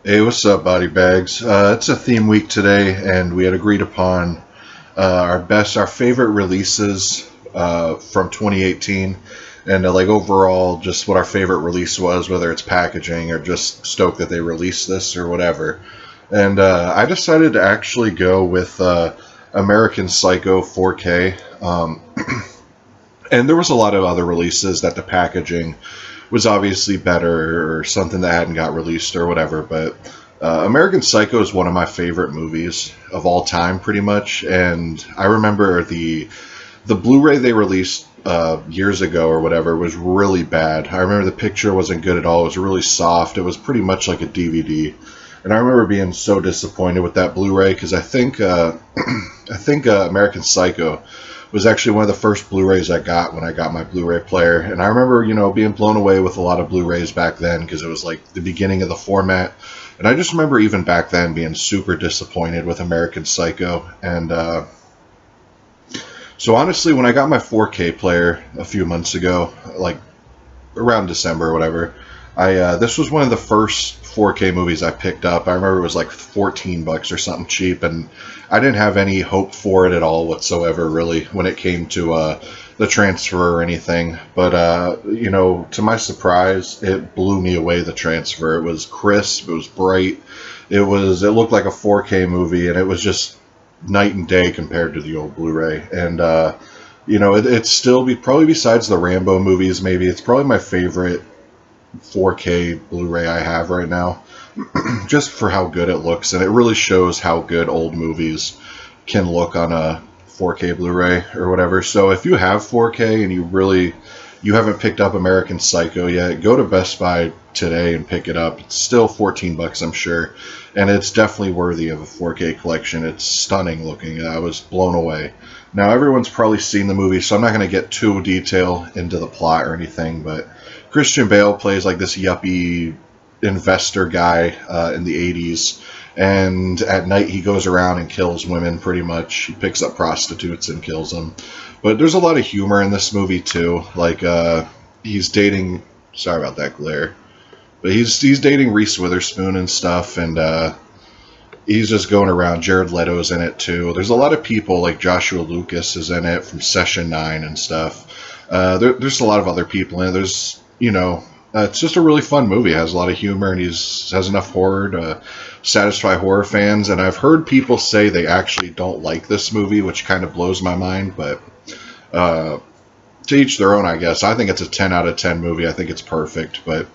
Hey, what's up, body bags? It's a theme week today, and we had agreed upon our favorite releases from 2018, and like overall, just what our favorite release was, whether it's packaging or just stoked that they released this or whatever. And I decided to actually go with American Psycho 4K. And there was a lot of other releases that the packaging was obviously better or something that hadn't got released or whatever, but American Psycho is one of my favorite movies of all time, pretty much. And I remember the Blu-ray they released years ago or whatever was really bad. I remember the picture wasn't good at all. It was really soft. It was pretty much like a DVD. And I remember being so disappointed with that Blu-ray because I think American Psycho was actually one of the first Blu-rays I got when I got my Blu-ray player. And I remember, being blown away with a lot of Blu-rays back then because it was like the beginning of the format. And I just remember even back then being super disappointed with American Psycho. And so honestly, when I got my 4K player a few months ago, like around December or whatever, this was one of the first 4K movies I picked up. I remember it was like 14 bucks or something cheap, and I didn't have any hope for it at all whatsoever, really, when it came to the transfer or anything. But to my surprise, it blew me away. The transfer, it was crisp, it was bright, it looked like a 4K movie, and it was just night and day compared to the old Blu-ray. And it's still probably besides the Rambo movies, maybe it's probably my favorite 4K Blu-ray I have right now, just for how good it looks, and it really shows how good old movies can look on a 4K Blu-ray or whatever. So if you have 4K and you haven't picked up American Psycho yet, go to Best Buy today and pick it up. It's still 14 bucks, I'm sure, and it's definitely worthy of a 4K collection. It's stunning looking. I was blown away. Now everyone's probably seen the movie, so I'm not going to get too detailed into the plot or anything, but Christian Bale plays like this yuppie investor guy in the 80s, and at night he goes around and kills women pretty much. He picks up prostitutes and kills them. But there's a lot of humor in this movie too. Like he's dating, sorry about that glare, but he's dating Reese Witherspoon and stuff, and he's just going around. Jared Leto's in it too. There's a lot of people, like Joshua Lucas is in it from Session 9 and stuff. There's a lot of other people in it. There's it's just a really fun movie. It has a lot of humor, and has enough horror to satisfy horror fans. And I've heard people say they actually don't like this movie, which kind of blows my mind. But to each their own, I guess. I think it's a 10 out of 10 movie. I think it's perfect. But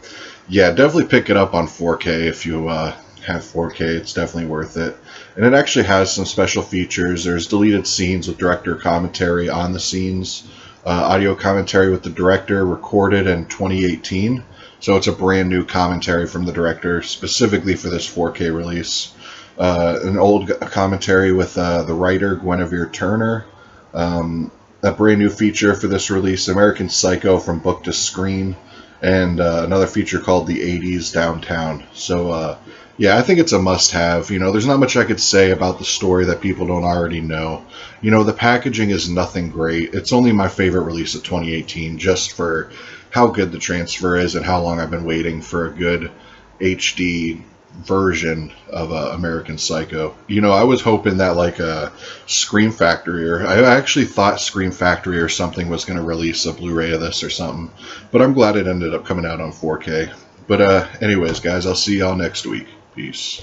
yeah, definitely pick it up on 4K if you have 4K. It's definitely worth it. And it actually has some special features. There's deleted scenes with director commentary on the scenes. Audio commentary with the director recorded in 2018. So it's a brand new commentary from the director specifically for this 4K release. An old commentary with the writer Guinevere Turner. A brand new feature for this release, American Psycho from book to screen. And another feature called The 80s Downtown. So yeah, I think it's a must-have. There's not much I could say about the story that people don't already know. The packaging is nothing great. It's only my favorite release of 2018, just for how good the transfer is and how long I've been waiting for a good HD version of American Psycho. I was hoping that like a Scream Factory, or I actually thought Scream Factory or something was going to release a Blu-ray of this or something. But I'm glad it ended up coming out on 4K. But anyways, guys, I'll see y'all next week. Peace.